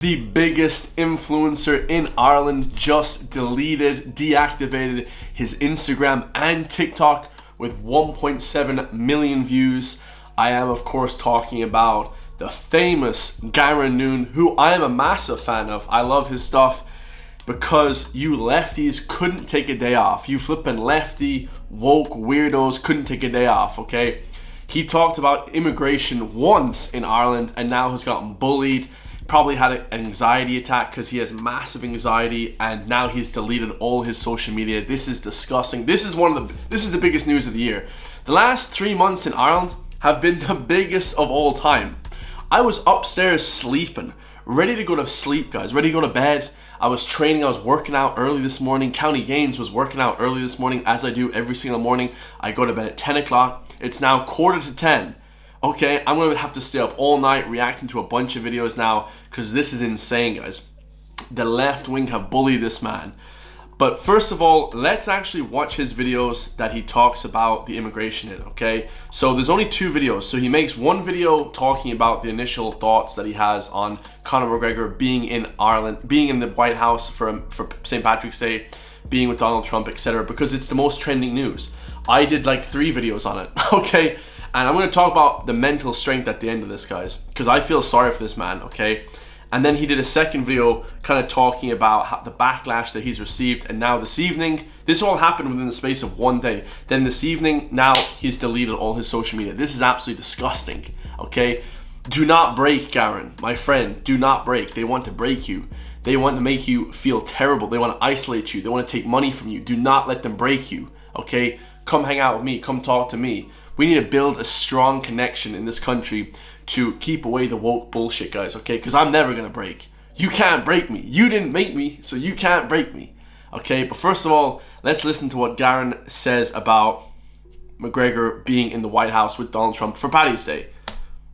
The biggest influencer in Ireland just deactivated his Instagram and TikTok with 1.7 million views. I am, of course, talking about the famous Garen, who I am a massive fan of. I love his stuff because you lefties couldn't take a day off. You flippin' lefty, woke weirdos couldn't take a day off, okay? He talked about immigration once in Ireland and now has gotten bullied. Probably had an anxiety attack because he has massive anxiety, and now he's deleted all his social media. This is disgusting. This is the biggest news of the year. The last 3 months in Ireland have been the biggest of all time. I was upstairs sleeping, ready to go to sleep, guys, ready to go to bed. I was training, I was working out early this morning. County Gains was working out early this morning, as I do every single morning. I go to bed at 10 o'clock. It's now 9:45. Okay, I'm gonna have to stay up all night reacting to a bunch of videos now because this is insane, guys. The left wing have bullied this man. But first of all, let's actually watch his videos that he talks about the immigration in, okay? So there's only 2 videos. So he makes one video talking about the initial thoughts that he has on Conor McGregor being in Ireland, being in the White House for St. Patrick's Day, being with Donald Trump, etc., because it's the most trending news. I did like 3 videos on it, okay? And I'm going to talk about the mental strength at the end of this, guys, because I feel sorry for this man, okay? And then he did a second video kind of talking about the backlash that he's received. And now this evening, this all happened within the space of 1 day. Then this evening, now he's deleted all his social media. This is absolutely disgusting, okay? Do not break, Garen, my friend. Do not break. They want to break you. They want to make you feel terrible. They want to isolate you. They want to take money from you. Do not let them break you, okay? Come hang out with me. Come talk to me. We need to build a strong connection in this country to keep away the woke bullshit, guys, okay? Because I'm never going to break. You can't break me. You didn't make me, so you can't break me, okay? But first of all, let's listen to what Garron says about McGregor being in the White House with Donald Trump for Paddy's Day.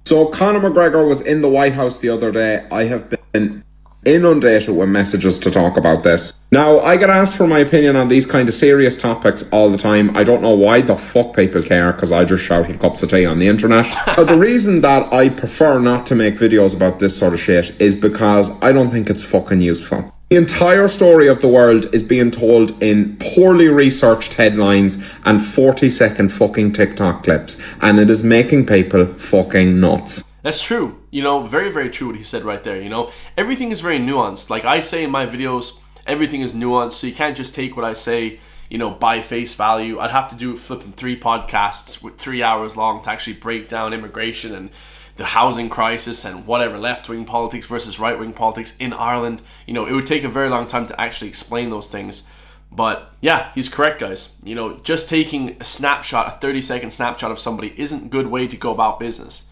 So Conor McGregor was in the White House the other day. I have been inundated with messages to talk about this. Now, I get asked for my opinion on these kind of serious topics all the time. I don't know why the fuck people care, because I just shouted cups of tea on the internet. But the reason that I prefer not to make videos about this sort of shit is because I don't think it's fucking useful. The entire story of the world is being told in poorly researched headlines and 40-second fucking TikTok clips, and it is making people fucking nuts. That's true. You know, very, very true what he said right there, you know. Everything is very nuanced. Like I say in my videos, everything is nuanced, so you can't just take what I say, you know, by face value. I'd have to do flipping 3 podcasts with 3 hours long to actually break down immigration and the housing crisis and whatever, left-wing politics versus right-wing politics in Ireland. You know, it would take a very long time to actually explain those things. But yeah, he's correct, guys. You know, just taking a snapshot, a 30-second snapshot of somebody isn't a good way to go about business.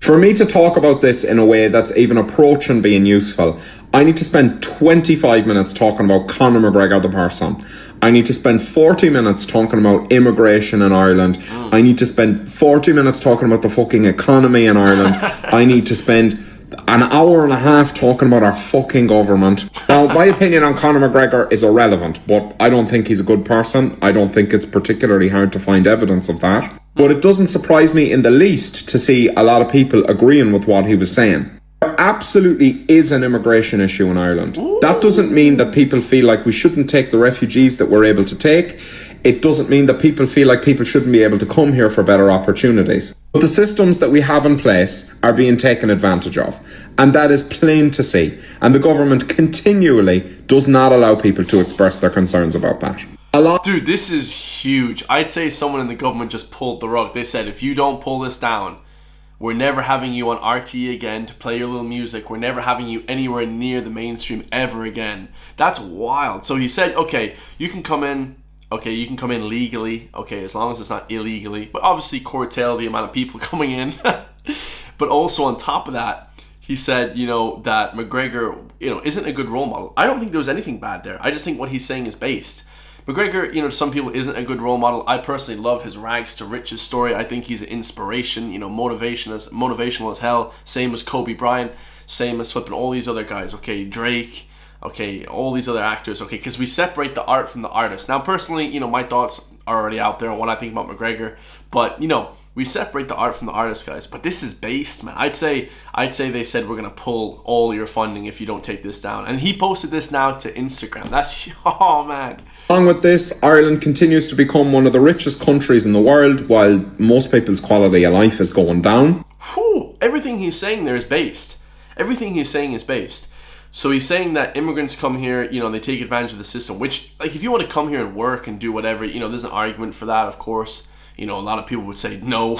For me to talk about this in a way that's even approaching being useful, I need to spend 25 minutes talking about Conor McGregor the person. I need to spend 40 minutes talking about immigration in Ireland. I need to spend 40 minutes talking about the fucking economy in Ireland. I need to spend an hour and a half talking about our fucking government. Now, my opinion on Conor McGregor is irrelevant, but I don't think he's a good person. I don't think it's particularly hard to find evidence of that. But it doesn't surprise me in the least to see a lot of people agreeing with what he was saying. There absolutely is an immigration issue in Ireland. That doesn't mean that people feel like we shouldn't take the refugees that we're able to take. It doesn't mean that people feel like people shouldn't be able to come here for better opportunities. But the systems that we have in place are being taken advantage of. And that is plain to see. And the government continually does not allow people to express their concerns about that. Dude, this is huge. I'd say someone in the government just pulled the rug. They said, if you don't pull this down, we're never having you on RTE again to play your little music. We're never having you anywhere near the mainstream ever again. That's wild. So he said, okay, you can come in. Okay, you can come in legally. Okay, as long as it's not illegally. But obviously curtail the amount of people coming in. But also on top of that, he said, you know, that McGregor, you know, isn't a good role model. I don't think there was anything bad there. I just think what he's saying is based. McGregor, you know, to some people isn't a good role model. I personally love his rags to riches story. I think he's an inspiration, you know, motivational as hell. Same as Kobe Bryant, same as flipping all these other guys. Okay, Drake, okay, all these other actors. Okay, because we separate the art from the artist. Now, personally, you know, my thoughts are already out there on what I think about McGregor. But, you know, we separate the art from the artist, guys. But this is based, man. I'd say they said we're gonna pull all your funding if you don't take this down. And he posted this now to Instagram. That's oh man. Along with this, Ireland continues to become one of the richest countries in the world, while most people's quality of life is going down. Whew, everything he's saying there is based. Everything he's saying is based. So he's saying that immigrants come here, you know, they take advantage of the system, which, like, if you want to come here and work and do whatever, you know, there's an argument for that, of course. You know, a lot of people would say no,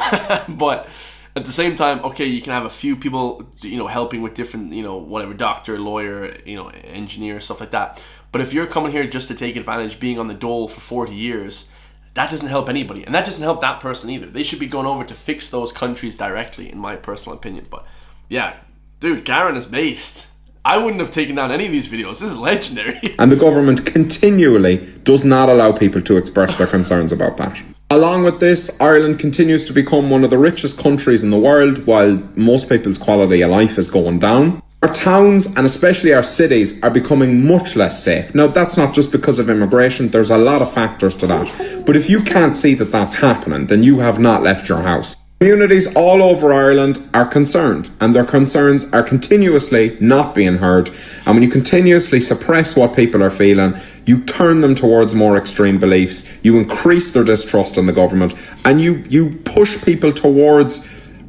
but at the same time, okay, you can have a few people, you know, helping with different, you know, whatever, doctor, lawyer, you know, engineer, stuff like that. But if you're coming here just to take advantage, being on the dole for 40 years, that doesn't help anybody. And that doesn't help that person either. They should be going over to fix those countries directly, in my personal opinion. But yeah, dude, Garen is based. I wouldn't have taken down any of these videos. This is legendary. And the government continually does not allow people to express their concerns about that. Along with this, Ireland continues to become one of the richest countries in the world, while most people's quality of life is going down. Our towns, and especially our cities, are becoming much less safe. Now, that's not just because of immigration. There's a lot of factors to that. But if you can't see that that's happening, then you have not left your house. Communities all over Ireland are concerned, and their concerns are continuously not being heard. And when you continuously suppress what people are feeling, you turn them towards more extreme beliefs, you increase their distrust in the government, and you push people towards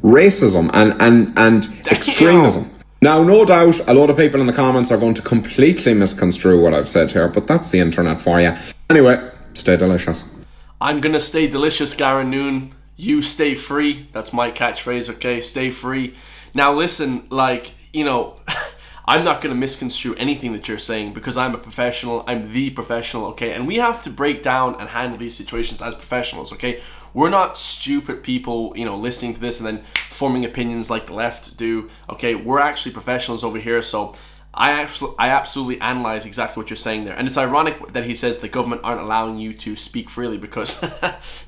racism and extremism. Now, no doubt, a lot of people in the comments are going to completely misconstrue what I've said here, but that's the internet for you. Anyway, stay delicious. I'm going to stay delicious, Garen Noon. You stay free. That's my catchphrase, okay? Stay free. Now, listen, like, you know, I'm not going to misconstrue anything that you're saying because I'm a professional. I'm the professional, okay? And we have to break down and handle these situations as professionals, okay? We're not stupid people, you know, listening to this and then forming opinions like the left do, okay? We're actually professionals over here, so I absolutely analyze exactly what you're saying there. And it's ironic that he says the government aren't allowing you to speak freely because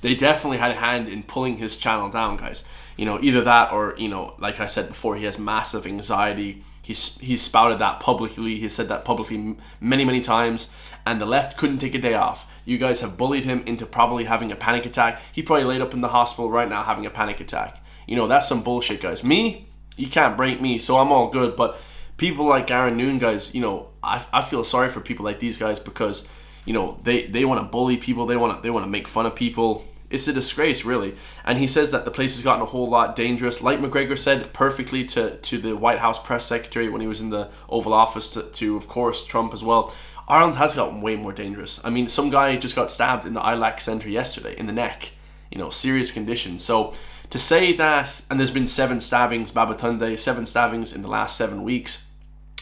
they definitely had a hand in pulling his channel down, guys. You know, either that or, you know, like I said before, he has massive anxiety. He's spouted that publicly. He said that publicly many, many times. And the left couldn't take a day off. You guys have bullied him into probably having a panic attack. He probably laid up in the hospital right now having a panic attack. You know, that's some bullshit, guys. Me, you can't break me, so I'm all good. But people like Garen Noon, guys, you know, I feel sorry for people like these guys because, you know, they want to bully people, they want to make fun of people. It's a disgrace, really. And he says that the place has gotten a whole lot dangerous. Like McGregor said perfectly to the White House press secretary when he was in the Oval Office, to of course Trump as well. Ireland has gotten way more dangerous. I mean, some guy just got stabbed in the ILAC Centre yesterday in the neck. You know, serious condition. So to say that, and there's been 7 stabbings, Babatunde, 7 stabbings in the last 7 weeks.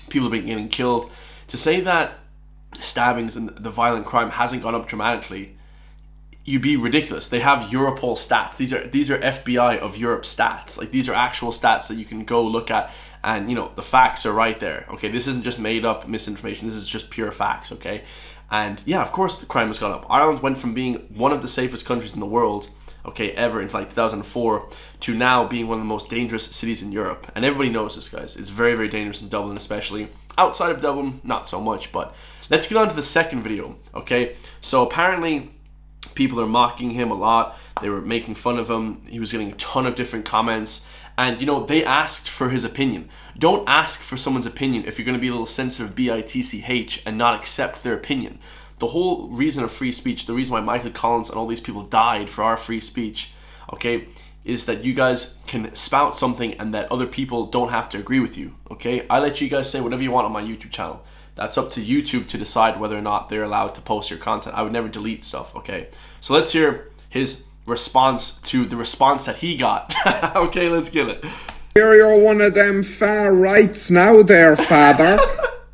People have been getting killed. To say that stabbings and the violent crime hasn't gone up dramatically, you'd be ridiculous. They have Europol stats. These are FBI of Europe stats. Like, these are actual stats that you can go look at, and, you know, the facts are right there. Okay, this isn't just made up misinformation. This is just pure facts, okay? And yeah, of course the crime has gone up. Ireland went from being one of the safest countries in the world, okay, ever in like 2004, to now being one of the most dangerous cities in Europe. And everybody knows this, guys. It's very, very dangerous in Dublin, especially. Outside of Dublin, not so much. But let's get on to the second video, okay? So apparently people are mocking him a lot. They were making fun of him. He was getting a ton of different comments. And, you know, they asked for his opinion. Don't ask for someone's opinion if you're going to be a little sensitive bitch and not accept their opinion. The whole reason of free speech, the reason why Michael Collins and all these people died for our free speech, okay, is that you guys can spout something and that other people don't have to agree with you, okay? I let you guys say whatever you want on my YouTube channel. That's up to YouTube to decide whether or not they're allowed to post your content. I would never delete stuff, okay? So let's hear his response to the response that he got. Okay, let's get it. You're one of them far rights now there, father.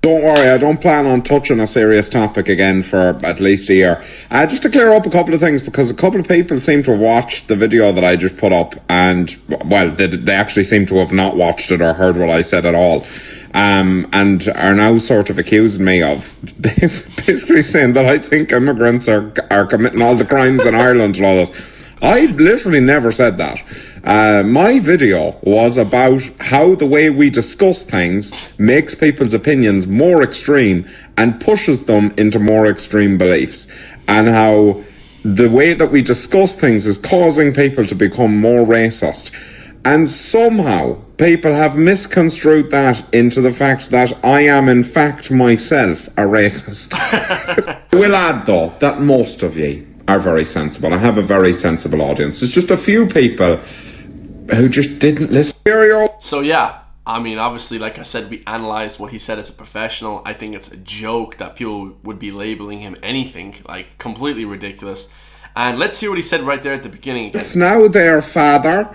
Don't worry, I don't plan on touching a serious topic again for at least a year. Just to clear up a couple of things, because a couple of people seem to have watched the video that I just put up, and, well, they actually seem to have not watched it or heard what I said at all. And are now sort of accusing me of basically saying that I think immigrants are committing all the crimes in Ireland and all this. I literally never said that. My video was about how the way we discuss things makes people's opinions more extreme and pushes them into more extreme beliefs. And how the way that we discuss things is causing people to become more racist. And somehow people have misconstrued that into the fact that I am in fact myself a racist. I will add though that most of ye are very sensible. I have a very sensible audience. There's just a few people who just didn't listen. So yeah, I mean, obviously, like I said, we analyzed what he said as a professional. I think it's a joke that people would be labeling him anything, like completely ridiculous. And let's hear what he said right there at the beginning. It's now there, father.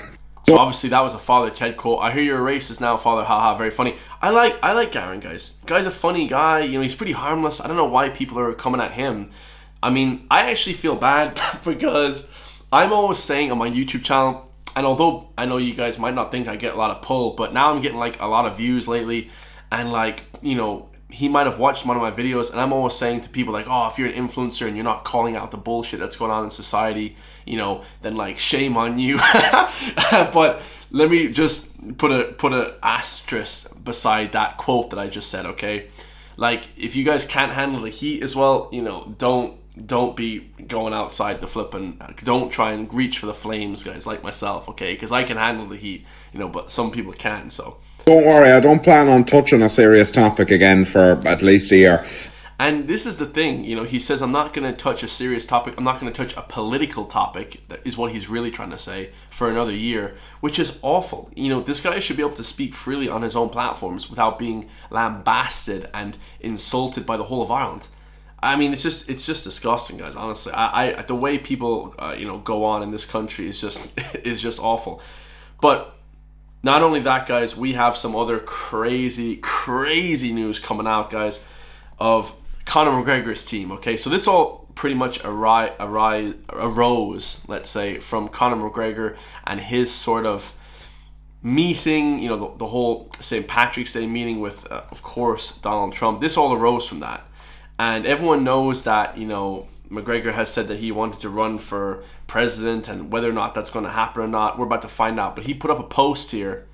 So obviously that was a Father Ted quote. I hear you're a racist now, Father. Haha, very funny. I like Garen, guys. Guy's a funny guy. You know, he's pretty harmless. I don't know why people are coming at him. I mean, I actually feel bad because I'm always saying on my YouTube channel, and although I know you guys might not think I get a lot of pull, but now I'm getting like a lot of views lately, and like, you know, he might have watched one of my videos, and I'm always saying to people like, oh, if you're an influencer and you're not calling out the bullshit that's going on in society, you know, then like shame on you. But let me just put a asterisk beside that quote that I just said, okay? Like, if you guys can't handle the heat as well, you know, don't be going outside the flipping, don't try and reach for the flames, guys, like myself, okay? Because I can handle the heat, you know, but some people can't, so. Don't worry, I don't plan on touching a serious topic again for at least a year. And this is the thing, you know, he says, I'm not going to touch a serious topic, I'm not going to touch a political topic, that is what he's really trying to say, for another year, which is awful. You know, this guy should be able to speak freely on his own platforms without being lambasted and insulted by the whole of Ireland. I mean, it's just disgusting, guys, honestly. I the way people, you know, go on in this country is just awful. But not only that, guys, we have some other crazy news coming out, guys, of Conor McGregor's team, okay? So this all pretty much arose, let's say, from Conor McGregor and his sort of meeting, you know, the whole St. Patrick's Day meeting with, of course, Donald Trump. This all arose from that. And everyone knows that, you know, McGregor has said that he wanted to run for president, and whether or not that's going to happen or not, we're about to find out. But he put up a post here,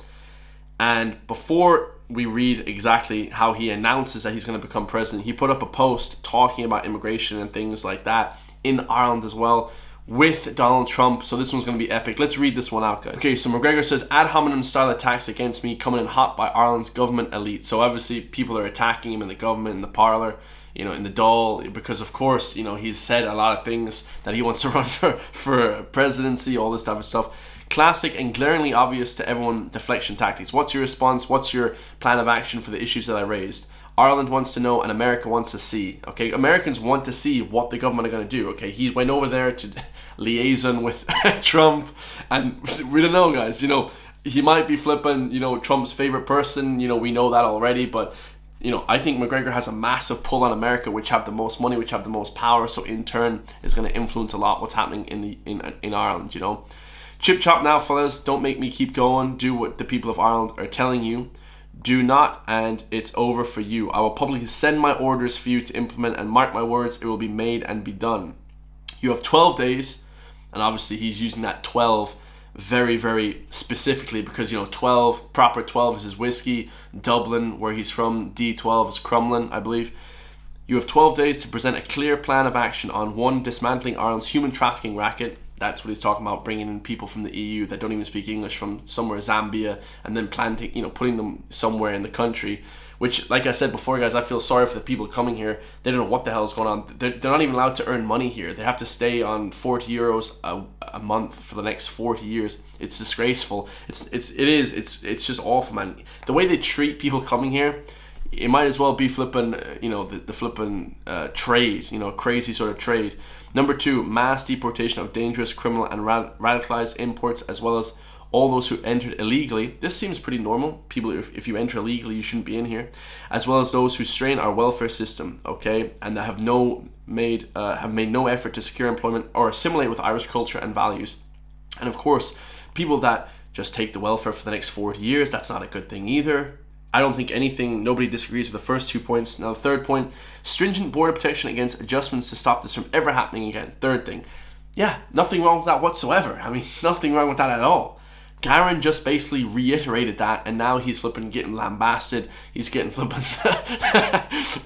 and before we read exactly how he announces that he's going to become president, he put up a post talking about immigration and things like that in Ireland as well with Donald Trump. So this one's going to be epic. Let's read this one out, guys. Okay, so McGregor says, ad hominem style attacks against me coming in hot by Ireland's government elite. So obviously people are attacking him in the government, in the parlour, you know, in the Dáil, because of course, you know, he's said a lot of things that he wants to run for presidency, all this type of stuff. Classic and glaringly obvious to everyone deflection tactics. What's your response? What's your plan of action for the issues that I raised? Ireland wants to know and America wants to see. Okay, Americans want to see what the government are going to do. Okay, he went over there to liaison with Trump, and we don't know, guys. You know, he might be flipping, you know, Trump's favorite person. You know, we know that already, but you know, I think McGregor has a massive pull on America, which have the most money, which have the most power, so in turn is going to influence a lot what's happening in Ireland, you know. Chip chop now, fellas. Don't make me keep going. Do what the people of Ireland are telling you. Do not, and it's over for you. I will publicly send my orders for you to implement, and mark my words, it will be made and be done. You have 12 days, and obviously he's using that 12 very, very specifically because, you know, 12, proper 12 is his whiskey. Dublin, where he's from, D12 is Crumlin, I believe. You have 12 days to present a clear plan of action on 1, dismantling Ireland's human trafficking racket. That's what he's talking about, bringing in people from the EU that don't even speak English from somewhere, Zambia, and then planting, you know, putting them somewhere in the country. Which, like I said before, guys, I feel sorry for the people coming here. They don't know what the hell is going on. They're not even allowed to earn money here. They have to stay on 40 euros a month for the next 40 years. It's disgraceful. It's just awful, man. The way they treat people coming here, it might as well be flipping, you know, the flipping trade, you know, crazy sort of trade. Number 2, mass deportation of dangerous, criminal, and radicalized imports, as well as all those who entered illegally. This seems pretty normal. People, if you enter illegally, you shouldn't be in here. As well as those who strain our welfare system, okay, and that have made no effort to secure employment or assimilate with Irish culture and values. And of course, people that just take the welfare for the next 40 years, that's not a good thing either. I don't think nobody disagrees with the first 2 points. Now the third point, stringent border protection against adjustments to stop this from ever happening again. Third thing, yeah, nothing wrong with that whatsoever. I mean, nothing wrong with that at all. Garen just basically reiterated that, and now he's flipping getting lambasted. He's getting flipping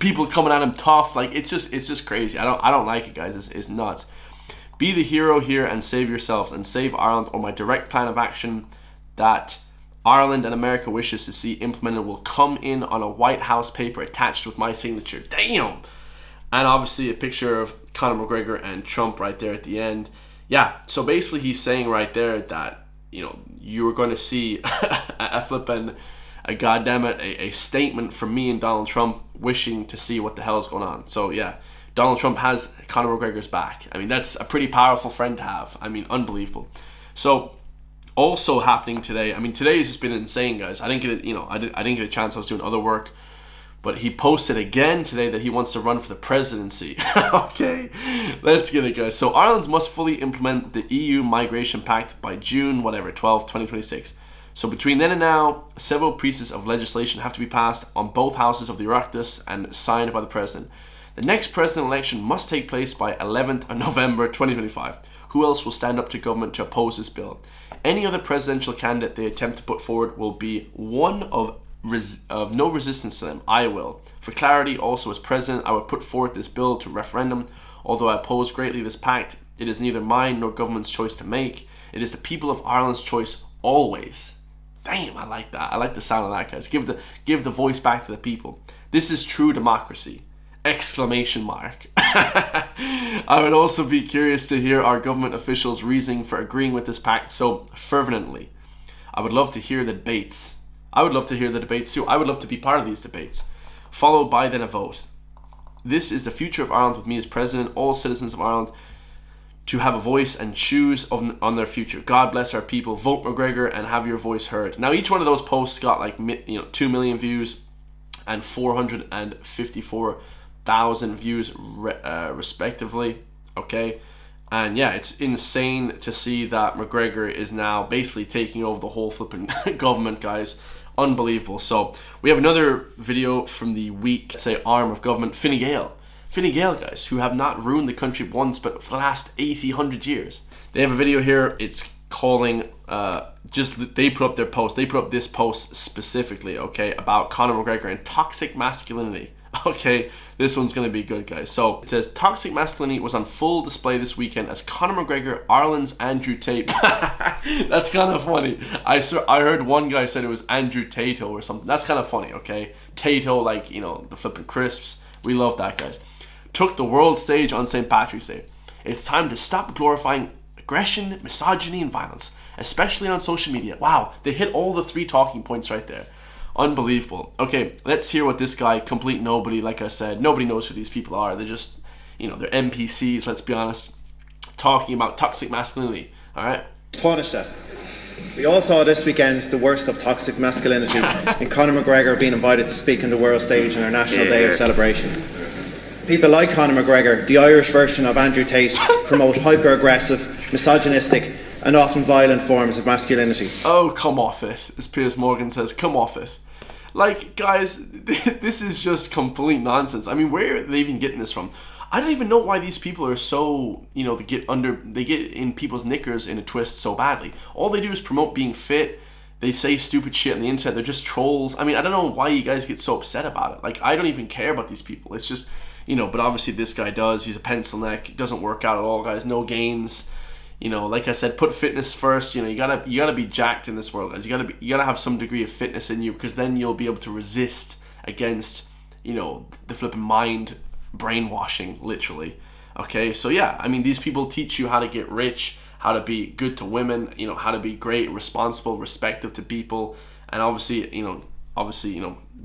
people coming at him tough. Like, it's just crazy. I don't like it, guys. It's nuts. Be the hero here and save yourselves and save Ireland, or my direct plan of action that Ireland and America wishes to see implemented will come in on a White House paper attached with my signature. Damn! And obviously a picture of Conor McGregor and Trump right there at the end. Yeah, so basically he's saying right there that, you know, you're going to see a statement from me and Donald Trump wishing to see what the hell is going on. So yeah, Donald Trump has Conor McGregor's back. I mean, that's a pretty powerful friend to have. I mean, unbelievable. So also happening today, I mean, today has just been insane, guys. I didn't get a chance. I was doing other work. But he posted again today that he wants to run for the presidency. Okay, let's get it, guys. So Ireland must fully implement the EU Migration Pact by June, 12th, 2026. So between then and now, several pieces of legislation have to be passed on both houses of the Oireachtas and signed by the president. The next president election must take place by 11th of November 2025. Who else will stand up to government to oppose this bill? Any other presidential candidate they attempt to put forward will be one of no resistance to them. I will. For clarity, also as president, I would put forth this bill to referendum. Although I oppose greatly this pact, it is neither mine nor government's choice to make. It is the people of Ireland's choice always. Damn, I like that. I like the sound of that, guys. Give the voice back to the people. This is true democracy. Exclamation mark. I would also be curious to hear our government officials' reasoning for agreeing with this pact so fervently. I would love to hear the debates. I would love to hear the debates too. I would love to be part of these debates. Followed by then a vote. This is the future of Ireland with me as president. All citizens of Ireland to have a voice and choose on their future. God bless our people. Vote McGregor and have your voice heard. Now each one of those posts got like 2 million views and 454,000 views respectively. Okay. And yeah, it's insane to see that McGregor is now basically taking over the whole flipping government, guys. Unbelievable. So we have another video from the weak, say, arm of government, Fine Gael. Fine Gael, guys, who have not ruined the country once, but for the last 80, 100 years. They have a video here. It's calling, they put up their post. They put up this post specifically, okay, about Conor McGregor and toxic masculinity. Okay, this one's going to be good, guys. So it says, toxic masculinity was on full display this weekend as Conor McGregor, Ireland's Andrew Tate. That's kind of funny. I heard one guy said it was Andrew Tato or something. That's kind of funny, okay? Tato, like, you know, the flipping crisps. We love that, guys. Took the world stage on St. Patrick's Day. It's time to stop glorifying aggression, misogyny, and violence, especially on social media. Wow, they hit all the 3 talking points right there. Unbelievable. Okay, let's hear what this guy, complete nobody, like I said, nobody knows who these people are. They're just, they're NPCs, let's be honest, talking about toxic masculinity, all right? Punish that. We all saw this weekend the worst of toxic masculinity in Conor McGregor being invited to speak on the world stage on our National Day of celebration. People like Conor McGregor, the Irish version of Andrew Tate, promote hyper-aggressive, misogynistic, and often violent forms of masculinity. Oh, come off it, as Piers Morgan says, come off it. Like, guys, this is just complete nonsense. I mean, where are they even getting this from? I don't even know why these people are so, they get in people's knickers in a twist so badly. All they do is promote being fit. They say stupid shit on the internet. They're just trolls. I mean, I don't know why you guys get so upset about it. Like, I don't even care about these people. It's just, but obviously this guy does. He's a pencil neck. It doesn't work out at all, guys. No gains. Like I said, put fitness first. You gotta be jacked in this world, guys. You gotta have some degree of fitness in you, because then you'll be able to resist against, the flipping mind brainwashing, literally. Okay, so yeah, I mean, these people teach you how to get rich, how to be good to women, how to be great, responsible, respectful to people, and obviously,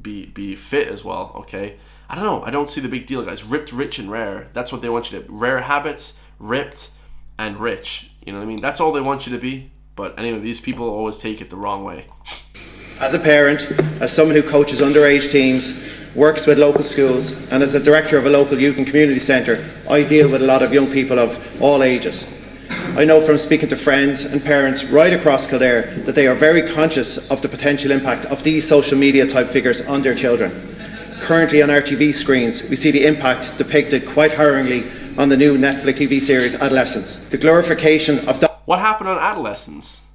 be fit as well. Okay, I don't know. I don't see the big deal, guys. Ripped, rich, and rare. That's what they want you to. Rare habits, ripped, and rich. You know what I mean? That's all they want you to be. But anyway, these people always take it the wrong way. As a parent, as someone who coaches underage teams, works with local schools, and as a director of a local youth and community centre, I deal with a lot of young people of all ages. I know from speaking to friends and parents right across Kildare that they are very conscious of the potential impact of these social media type figures on their children. Currently on our TV screens, we see the impact depicted quite harrowingly on the new Netflix TV series Adolescence. The glorification of that. What happened on Adolescence?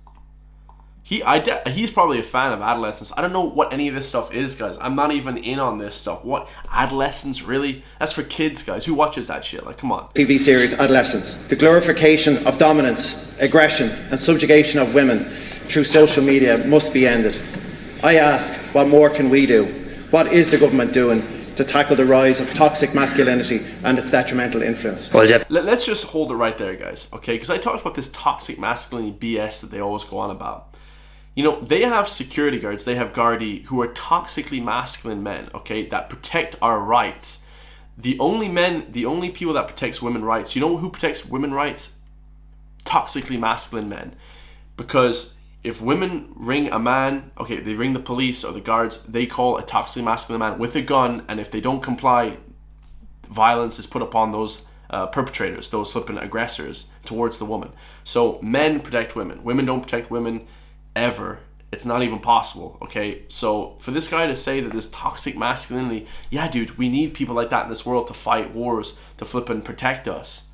he's probably a fan of adolescence. I don't know what any of this stuff is, guys. I'm not even in on this stuff. What, adolescence, really? That's for kids, guys. Who watches that shit? Like, come on. TV series Adolescence. The glorification of dominance, aggression and subjugation of women through social media must be ended. I ask, what more can we do? What is the government doing to tackle the rise of toxic masculinity and its detrimental influence? Let's just hold it right there, guys, okay? Because I talked about this toxic masculinity BS that they always go on about. You know, they have security guards, they have Gardaí who are toxically masculine men, okay, that protect our rights. The only people that protects women's rights, you know who protects women's rights? Toxically masculine men. Because if women ring a man, okay, they ring the police or the guards, they call a toxically masculine man with a gun, and if they don't comply, violence is put upon those perpetrators, those flipping aggressors towards the woman. So men protect women. Women don't protect women ever. It's not even possible, okay? So for this guy to say that this toxic masculinity, yeah, dude, we need people like that in this world to fight wars, to flip and protect us.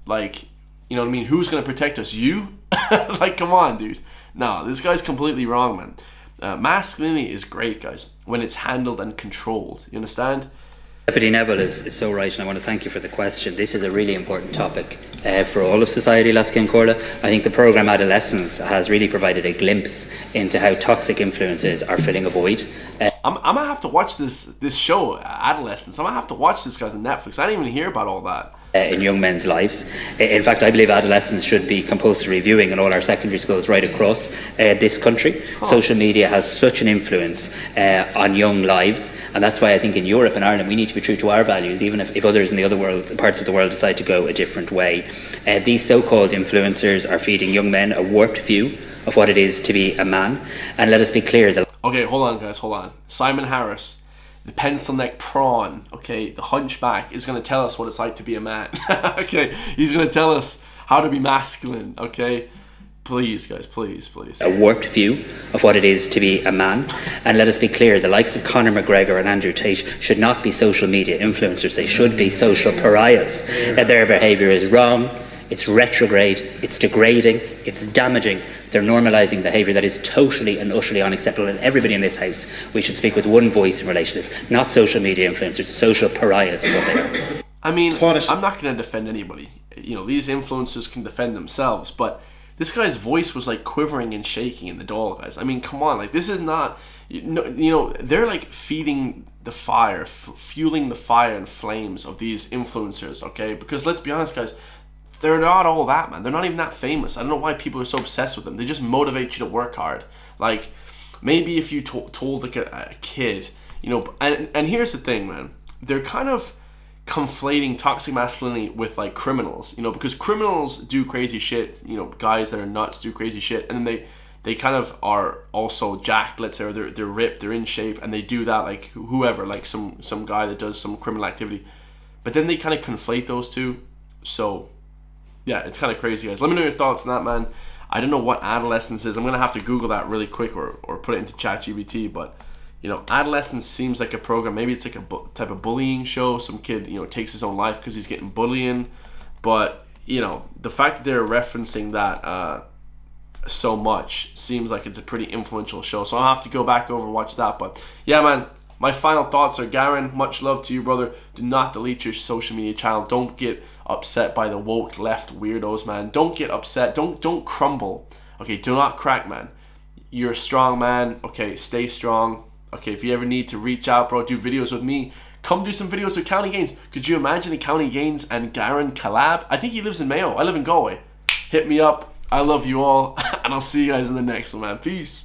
Like, you know what I mean? Who's going to protect us? You? Like, come on, dude. No, this guy's completely wrong, man. Masculinity is great, guys, when it's handled and controlled. You understand? Deputy Neville is so right, and I want to thank you for the question. This is a really important topic for all of society, Laskin Corda. I think the programme Adolescence has really provided a glimpse into how toxic influences are filling a void. I'm gonna have to watch this show, Adolescence. I'm gonna have to watch this, guys, on Netflix. I didn't even hear about all that. In young men's lives. In fact, I believe adolescence should be compulsory viewing in all our secondary schools right across this country. Social media has such an influence on young lives, and that's why I think in Europe and Ireland we need to be true to our values, even if others in the other parts of the world decide to go a different way. These so-called influencers are feeding young men a warped view of what it is to be a man, and let us be clear that... Okay, hold on, guys, hold on. Simon Harris, the pencil neck prawn, okay, the hunchback, is going to tell us what it's like to be a man. Okay, he's going to tell us how to be masculine, okay? Please, guys, please. A warped view of what it is to be a man. And let us be clear, the likes of Conor McGregor and Andrew Tate should not be social media influencers. They should be social pariahs. Their behaviour is wrong, it's retrograde, it's degrading, it's damaging. They're normalising behaviour that is totally and utterly unacceptable, and everybody in this house, we should speak with one voice in relation to this. Not social media influencers, social pariahs is what they are. I mean, I'm not going to defend anybody. You know, these influencers can defend themselves, but this guy's voice was like quivering and shaking in the doll, guys. I mean, come on, like, this is not, you know, they're like feeding the fire, fueling the fire and flames of these influencers, okay? Because let's be honest, guys, they're not all that, man. They're not even that famous. I don't know why people are so obsessed with them. They just motivate you to work hard. Like, maybe if you told like a kid, you know, and here's the thing, man. They're kind of conflating toxic masculinity with like criminals, you know, because criminals do crazy shit, you know, guys that are nuts do crazy shit, and then they kind of are also jacked, let's say, or they're ripped, they're in shape, and they do that like whoever, like some guy that does some criminal activity. But then they kind of conflate those two. So yeah, it's kind of crazy, guys. Let me know your thoughts on that, man. I don't know what adolescence is. I'm gonna have to Google that really quick or put it into ChatGPT. But you know, adolescence seems like a program. Maybe it's like a type of bullying show. Some kid, you know, takes his own life because he's getting bullying. But you know, the fact that they're referencing that so much seems like it's a pretty influential show. So I'll have to go back over and watch that. But yeah, man. My final thoughts are, Garen, much love to you, brother. Do not delete your social media channel. Don't get upset by the woke left weirdos, man. Don't get upset. Don't crumble. Okay, do not crack, man. You're a strong man. Okay, stay strong. Okay, if you ever need to reach out, bro, do videos with me. Come do some videos with County Gains. Could you imagine a County Gains and Garen collab? I think he lives in Mayo. I live in Galway. Hit me up. I love you all. And I'll see you guys in the next one, man. Peace.